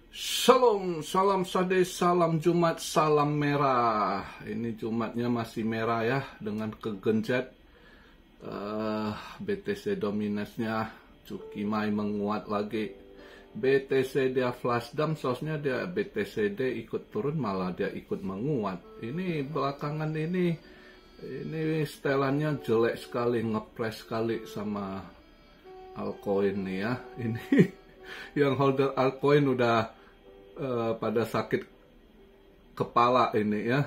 Shalom, salam sade, salam Jumat, salam merah. Ini Jumatnya masih merah ya, dengan kegenjet BTC dominasnya Cuki Mai menguat lagi. BTC dia flash dump, sosnya dia BTCD ikut turun, malah dia ikut menguat. Ini belakangan ini setelannya jelek sekali, ngepres sekali sama altcoin nih ya. Ini yang holder altcoin udah pada sakit kepala ini ya,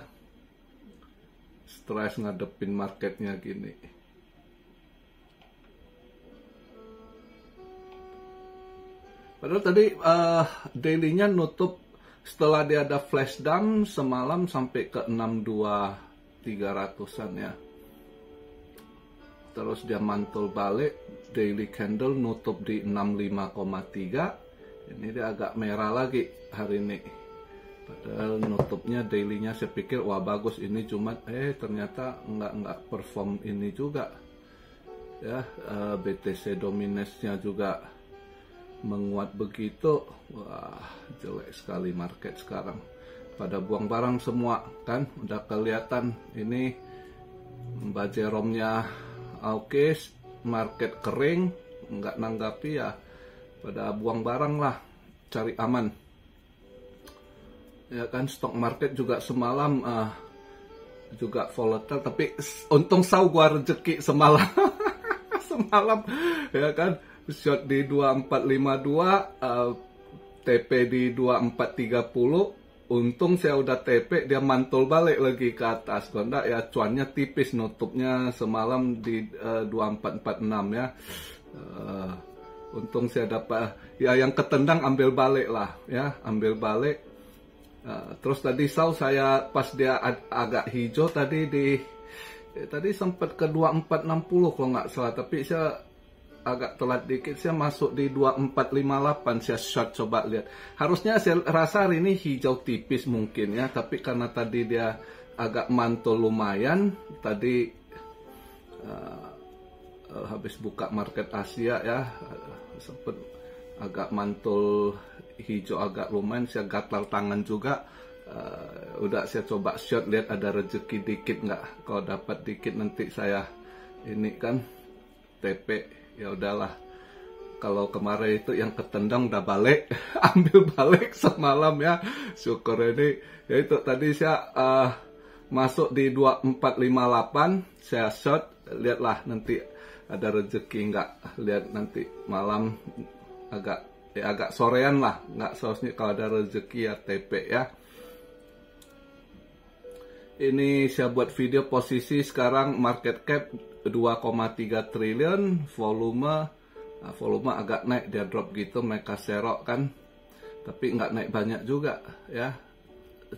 stres ngadepin marketnya gini. Padahal tadi daily-nya nutup setelah dia ada flash dump semalam sampai ke 62.300-an ya. Terus dia mantul balik, daily candle nutup di 65,3. Ini dia agak merah lagi hari ini. Padahal nutupnya daily-nya saya pikir wah bagus ini Jumat, ternyata nggak perform ini juga. Ya, BTC dominance-nya juga menguat begitu. Wah, jelek sekali market sekarang. Pada buang barang semua kan, udah kelihatan ini Mbak Jerome-nya oke, market kering, nggak nanggapi ya. Pada buang barang lah, cari aman. Ya kan, stock market juga semalam juga volatile, tapi untung gua rezeki semalam. Semalam ya kan, short di 2452, TP di 2430. Untung saya udah TP, dia mantul balik lagi ke atas. Kalau enggak ya cuannya tipis, nutupnya semalam di 2446 ya. Untung saya dapat ya, yang ketendang ambil balik lah ya, ambil balik. Terus tadi saya pas dia agak hijau tadi tadi sempat ke 2460 kalau nggak salah, tapi saya agak telat dikit, saya masuk di 2458, saya short, coba lihat. Harusnya saya rasa hari ini hijau tipis mungkin ya, tapi karena tadi dia agak mantul lumayan tadi, habis buka market Asia ya, sempat agak mantul hijau agak lumayan, saya gatal tangan juga. Udah saya coba short, lihat ada rezeki dikit nggak. Kalau dapat dikit nanti saya ini kan TP. Ya udahlah, kalau kemarin itu yang ketendang udah balik, ambil balik semalam ya, syukur ini. Ya itu tadi saya masuk di 2458, saya short, lihatlah nanti ada rezeki nggak, lihat nanti malam agak sorean lah, nggak seharusnya kalau ada rezeki ya TP ya. Ini saya buat video posisi sekarang market cap 2,3 triliun, volume agak naik, dia drop gitu, mereka serok kan, tapi nggak naik banyak juga ya,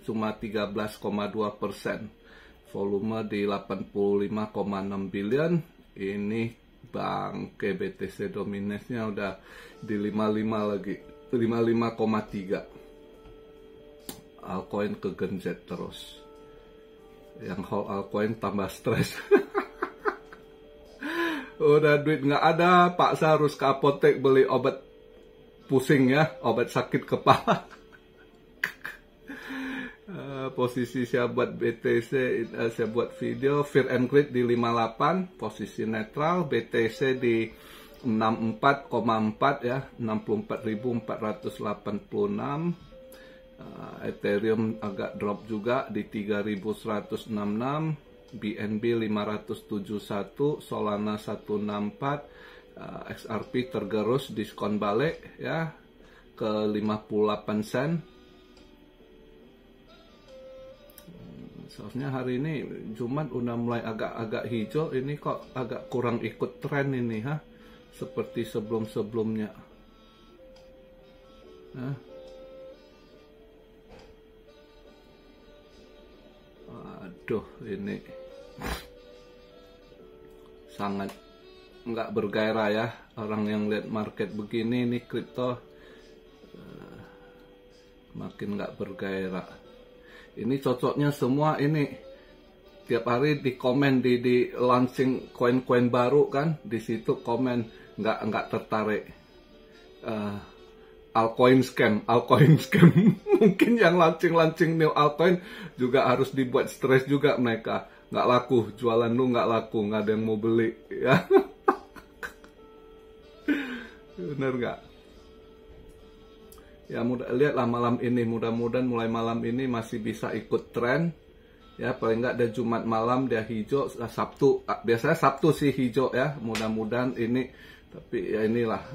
cuma 13,2%, volume di 85,6 billion. Ini bangke BTC dominance-nya udah di 55 lagi, 55,3. Altcoin kegenjet terus, yang whole altcoin tambah stres. Udah duit nggak ada, paksa harus ke apotek beli obat pusing ya, obat sakit kepala. Posisi saya buat BTC, saya buat video Fear and Greed di 58, posisi netral. BTC di 64,4 ya, 64.486. Ethereum agak drop juga di 3.166, BNB 571, Solana 164, XRP tergerus, diskon balik ya ke 58 sen. Seharusnya hari ini Jumat udah mulai agak-agak hijau, ini kok agak kurang ikut tren ini seperti sebelum-sebelumnya. Aduh, ini sangat nggak bergairah ya, orang yang lihat market begini. Ini kripto makin nggak bergairah. Ini cocoknya semua ini tiap hari di komen di launching koin-koin baru kan, di situ komen nggak tertarik. altcoin scam. Mungkin yang launching new altcoin juga harus dibuat stres juga mereka. Nggak laku, jualan lu nggak laku, nggak ada yang mau beli, ya. Bener nggak? Ya lihatlah malam ini, mudah-mudahan mulai malam ini masih bisa ikut tren. Ya paling nggak ada Jumat malam dia hijau, Sabtu biasanya Sabtu sih hijau ya. Mudah-mudahan ini, tapi ya inilah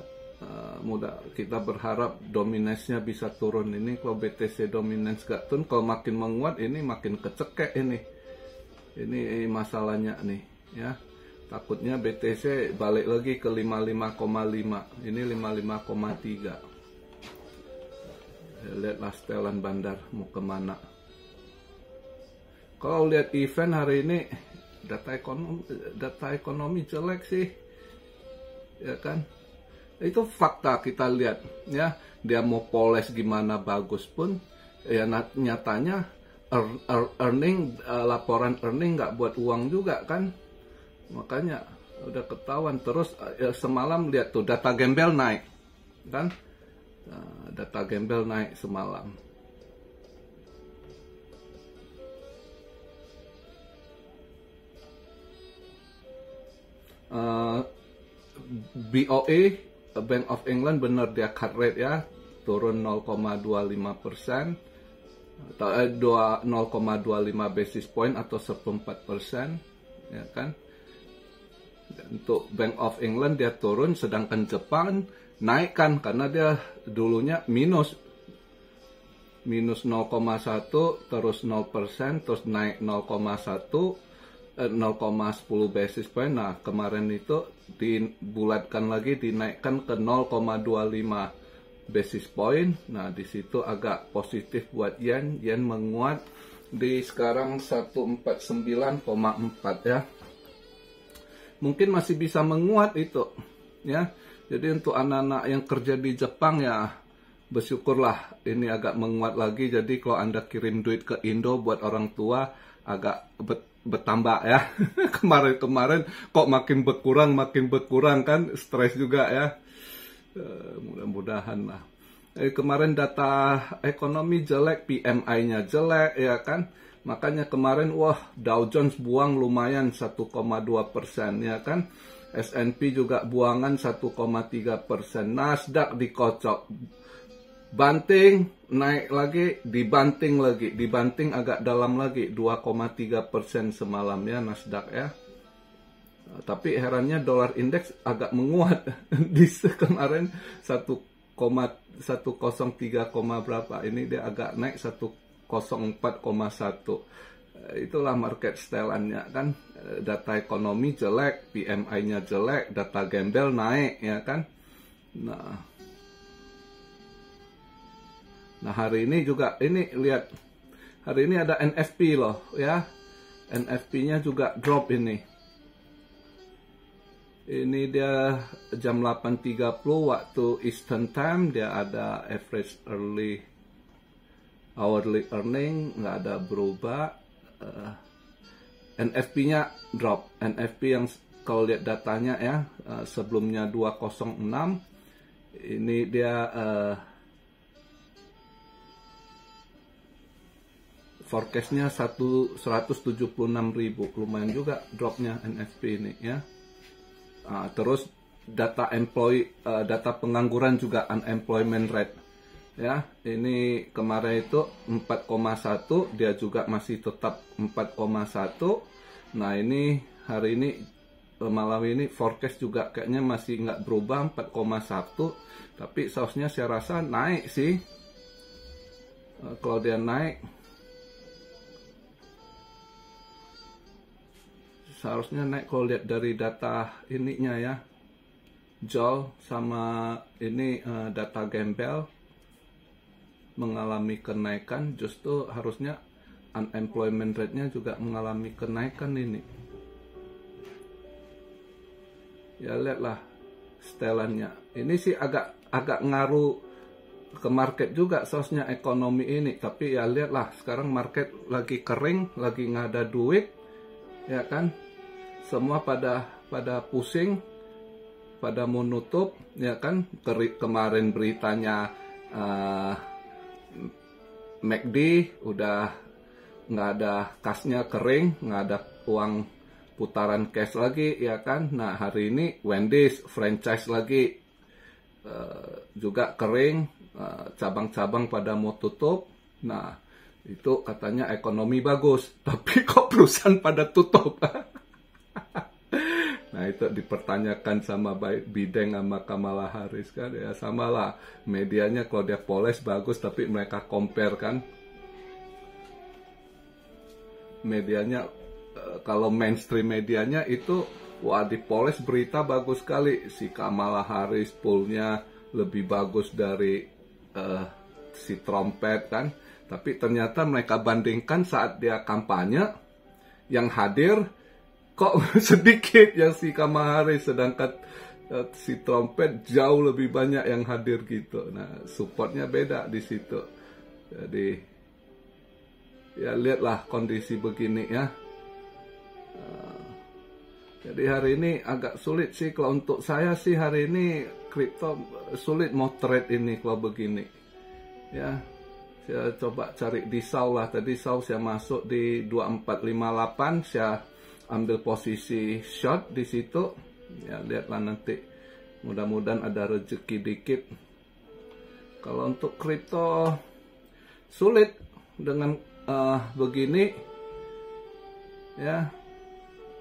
kita berharap dominance-nya bisa turun. Ini kalau BTC dominance gak turun, kalau makin menguat ini makin kecekek ini. Ini masalahnya nih ya. Takutnya BTC balik lagi ke 55,5. Ini 55,3. Lihatlah setelan bandar mau kemana. Kalau lihat event hari ini data ekonomi jelek sih, ya kan? Itu fakta kita lihat ya. Dia mau poles gimana bagus pun, ya nyatanya laporan earning nggak buat uang juga kan. Makanya udah ketahuan. Terus semalam lihat tuh data gembel naik kan. Data gembel naik semalam. BOE, Bank of England benar dia cut rate ya, turun 0,25%, atau 0,25 basis point atau 14%, ya kan. Untuk Bank of England dia turun, sedangkan Jepang naikkan karena dia dulunya minus 0,1 terus 0%, terus naik 0,10 basis point. Nah kemarin itu dibulatkan lagi, dinaikkan ke 0,25 basis point. Nah di situ agak positif buat yen menguat di sekarang 149,4 ya. Mungkin masih bisa menguat itu ya. Jadi untuk anak-anak yang kerja di Jepang ya bersyukurlah ini agak menguat lagi. Jadi kalau Anda kirim duit ke Indo buat orang tua agak bertambah ya. Kemarin kok makin berkurang kan, stres juga ya. Mudah-mudahan lah. Kemarin data ekonomi jelek, PMI-nya jelek ya kan. Makanya kemarin Dow Jones buang lumayan 1,2% ya kan. S&P juga buangan 1,3%. Nasdaq dikocok. Banting naik lagi, dibanting agak dalam lagi 2,3% semalam ya Nasdaq ya. Tapi herannya dolar indeks agak menguat di kemarin 1,3, berapa. Ini dia agak naik 104,1. Itulah market style-nya kan. Data ekonomi jelek, PMI-nya jelek, data gembel naik ya kan. Nah hari ini juga ini lihat, hari ini ada NFP loh ya. NFP-nya juga drop ini. Ini dia jam 8.30 waktu Eastern Time, dia ada average hourly earning, nggak ada berubah. NFP-nya drop. NFP yang kalau lihat datanya ya, sebelumnya 206, ini dia forecastnya 176.000, lumayan juga dropnya NFP ini ya. Terus data data pengangguran juga, unemployment rate ya, ini kemarin itu 4,1, dia juga masih tetap 4,1. Nah ini hari ini malam ini forecast juga kayaknya masih nggak berubah 4,1, tapi seharusnya saya rasa naik sih. Kalau dia naik seharusnya naik kalau lihat dari data ininya ya, JOL sama ini data gembel mengalami kenaikan. Justru harusnya unemployment rate-nya juga mengalami kenaikan ini. Ya lihatlah setelannya. Ini sih agak ngaruh ke market juga seharusnya ekonomi ini. Tapi ya lihatlah sekarang market lagi kering, lagi nggak ada duit, ya kan? Semua pada pusing, pada mau nutup, ya kan? Kemarin beritanya uh, MACD udah nggak ada kasnya, kering, nggak ada uang putaran cash lagi, ya kan. Nah, hari ini Wendy's franchise lagi juga kering, cabang-cabang pada mau tutup. Nah, itu katanya ekonomi bagus, tapi kok perusahaan pada tutup. Nah, itu dipertanyakan sama Biden sama Kamala Harris kan, ya sama lah. Medianya kalau dia poles bagus, tapi mereka compare kan. Medianya, kalau mainstream medianya itu, wah dipoles berita bagus sekali. Si Kamala Harris pollnya lebih bagus dari si Trompet kan. Tapi ternyata mereka bandingkan saat dia kampanye, yang hadir kok sedikit yang si Kamala Harris, sedangkan si Trompet jauh lebih banyak yang hadir gitu. Nah, supportnya beda di situ. Jadi ya lihatlah kondisi begini ya. Jadi hari ini agak sulit sih kalau untuk saya sih, hari ini kripto sulit mau trade ini kalau begini. Ya, saya coba cari di SAU lah. Tadi SAU saya masuk di 2458, saya ambil posisi short di situ. Ya, lihatlah nanti. Mudah-mudahan ada rezeki dikit. Kalau untuk kripto sulit dengan begini. Ya,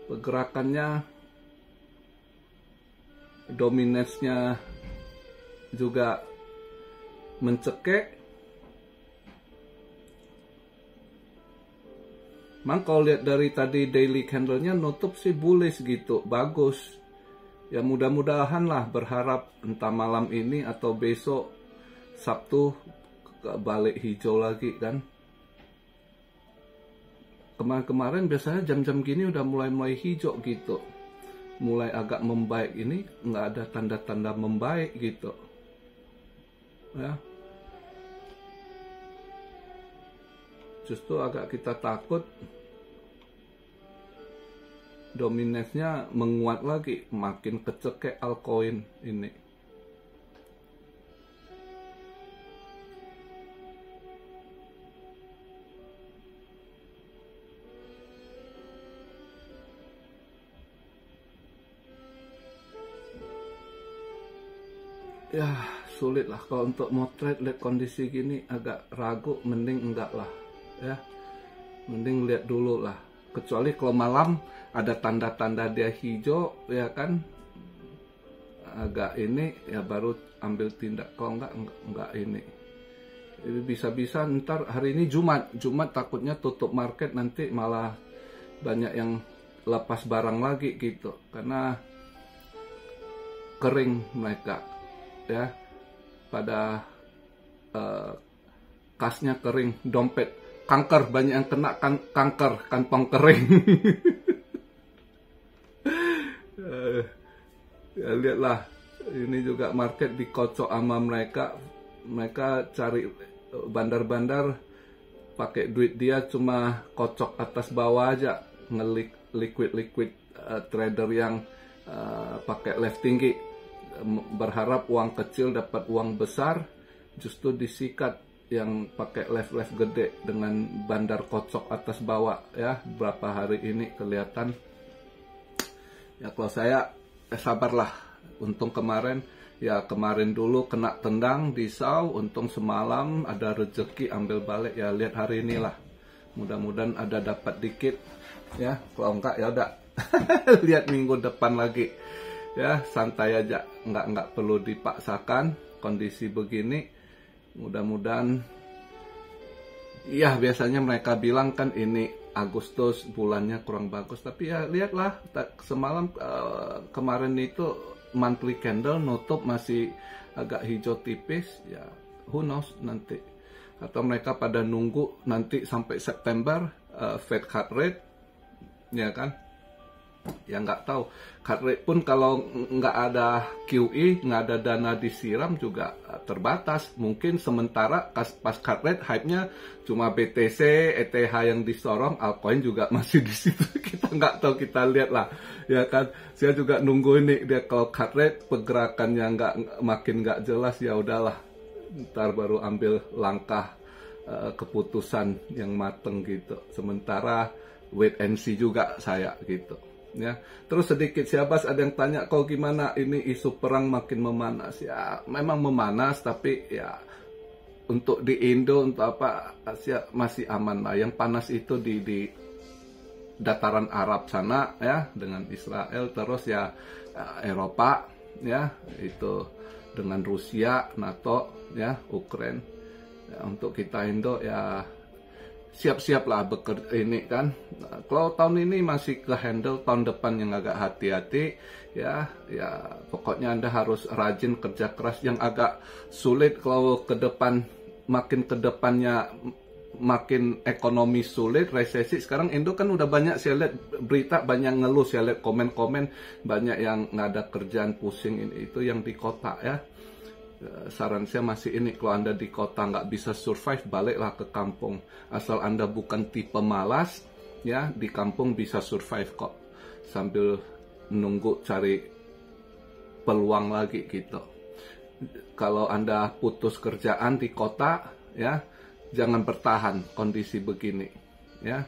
pergerakannya, dominasinya juga mencekik. Memang kalau lihat dari tadi daily candle-nya nutup sih bullish gitu, bagus. Ya mudah-mudahan lah, berharap entah malam ini atau besok Sabtu balik hijau lagi kan. Kemarin-kemarin biasanya jam-jam gini udah mulai hijau gitu. Mulai agak membaik, ini nggak ada tanda-tanda membaik gitu. Ya. Justru agak kita takut dominasinya menguat lagi, makin kecekek altcoin ini. Ya sulit lah kalau untuk mau trade, lihat kondisi gini agak ragu, mending enggak lah ya, mending lihat dulu lah. Kecuali kalau malam ada tanda-tanda dia hijau ya kan, agak ini ya baru ambil tindak. Kalau enggak ini. Jadi bisa-bisa ntar hari ini Jumat takutnya tutup market, nanti malah banyak yang lepas barang lagi gitu, karena kering mereka ya, pada kasnya kering, dompet kanker, banyak yang kena kanker kantong kering. Ya lihatlah, ini juga market dikocok sama mereka cari bandar-bandar pakai duit dia cuma kocok atas bawah aja, liquid trader yang pakai left tinggi, berharap uang kecil dapat uang besar, justru disikat yang pakai left gede dengan bandar kocok atas bawah ya. Berapa hari ini kelihatan ya. Kalau saya sabarlah, untung kemarin dulu kena tendang di SAU, untung semalam ada rezeki ambil balik ya. Lihat hari inilah, mudah-mudahan ada dapat dikit ya, kalau enggak ya udah. Lihat minggu depan lagi ya, santai aja, nggak perlu dipaksakan kondisi begini. Mudah-mudahan ya, biasanya mereka bilang kan ini Agustus bulannya kurang bagus, tapi ya lihatlah semalam kemarin itu monthly candle nutup masih agak hijau tipis ya, who knows nanti, atau mereka pada nunggu nanti sampai September Fed cut rate ya kan. Ya nggak tahu, cut rate pun kalau nggak ada QE, nggak ada dana disiram juga terbatas. Mungkin sementara pas cut rate hype-nya cuma BTC, ETH yang disorong, altcoin juga masih di situ. Kita nggak tahu, kita lihat lah ya kan. Saya juga nunggu ini, dia kalau cut rate pergerakannya makin nggak jelas, ya udahlah ntar baru ambil langkah keputusan yang mateng gitu. Sementara wait and see juga saya gitu. Ya, terus sedikit Syahbaz ada yang tanya, kau gimana ini isu perang makin memanas? Ya, memang memanas, tapi ya untuk di Indo untuk apa Asia masih aman lah. Yang panas itu di dataran Arab sana ya dengan Israel, terus ya Eropa ya itu dengan Rusia, NATO ya, Ukraina. Ya, untuk kita Indo ya siap-siaplah bekerja ini kan. Kalau tahun ini masih ke handle, tahun depan yang agak hati-hati ya pokoknya Anda harus rajin kerja keras. Yang agak sulit kalau ke depan, makin ke depannya makin ekonomi sulit, resesi. Sekarang Indo kan udah banyak saya lihat berita, banyak ngeluh, saya lihat komen-komen banyak yang nggak ada kerjaan, pusing ini itu yang di kota ya. Saran saya masih ini, kalau Anda di kota nggak bisa survive, baliklah ke kampung. Asal Anda bukan tipe malas, ya di kampung bisa survive kok. Sambil nunggu cari peluang lagi gitu. Kalau Anda putus kerjaan di kota, ya jangan bertahan kondisi begini, ya.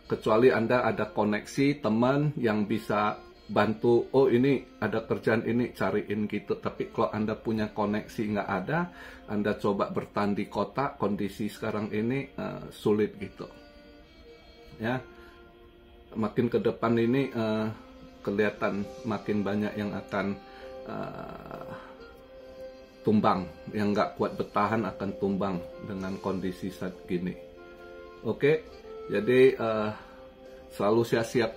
Kecuali Anda ada koneksi teman yang bisa bantu, oh ini ada kerjaan ini cariin gitu. Tapi kalau Anda punya koneksi nggak ada, Anda coba bertahan di kota, kondisi sekarang ini sulit gitu ya. Makin ke depan ini kelihatan makin banyak yang akan tumbang, yang nggak kuat bertahan akan tumbang dengan kondisi saat gini. Oke, jadi selalu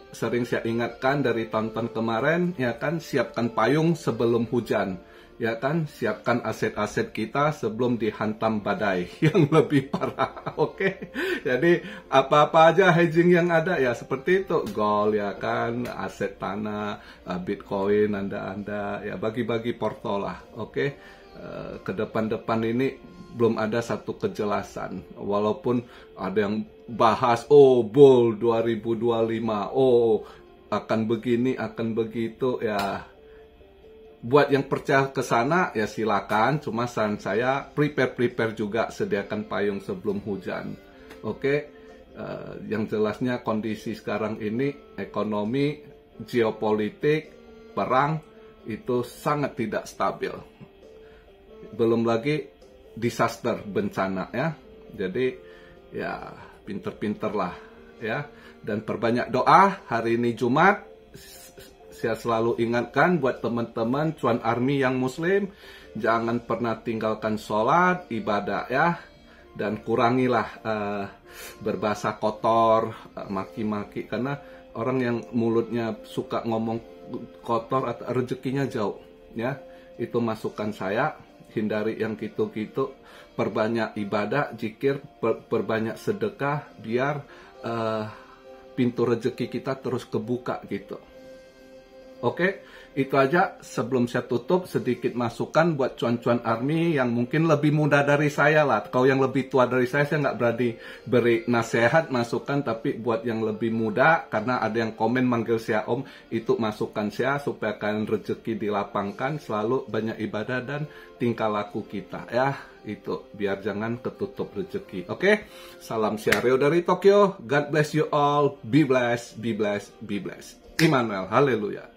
sering saya ingatkan dari tahun-tahun kemarin, ya kan, siapkan payung sebelum hujan, ya kan, siapkan aset-aset kita sebelum dihantam badai yang lebih parah, oke? Jadi apa-apa aja hedging yang ada ya seperti itu, gold ya kan, aset tanah, Bitcoin, Anda ya bagi-bagi porto lah, oke? Ke depan-depan ini belum ada satu kejelasan, walaupun ada yang bahas bull 2025, akan begini akan begitu ya. Buat yang percaya ke sana ya silakan, cuma saran saya prepare juga, sediakan payung sebelum hujan. Oke. Yang jelasnya kondisi sekarang ini ekonomi, geopolitik, perang itu sangat tidak stabil. Belum lagi disaster, bencana ya. Jadi ya pinter-pinter lah ya, dan perbanyak doa. Hari ini Jumat, saya selalu ingatkan buat teman-teman Cuan Army yang muslim, jangan pernah tinggalkan sholat, ibadah ya, dan kurangilah berbahasa kotor, maki-maki, karena orang yang mulutnya suka ngomong kotor atau rezekinya jauh ya. Itu masukan saya. Hindari yang gitu-gitu, perbanyak ibadah, zikir, perbanyak sedekah, biar pintu rezeki kita terus kebuka gitu. Oke, itu aja. Sebelum saya tutup, sedikit masukan buat cuan-cuan Army yang mungkin lebih muda dari saya lah. Kalau yang lebih tua dari saya nggak berani beri nasihat, masukan. Tapi buat yang lebih muda, karena ada yang komen manggil saya Om, itu masukan saya supaya kalian rezeki dilapangkan, selalu banyak ibadah dan tingkah laku kita ya. Itu biar jangan ketutup rezeki. Oke, salam Syaryo dari Tokyo. God bless you all. Be blessed, be blessed, be blessed. Immanuel, haleluya.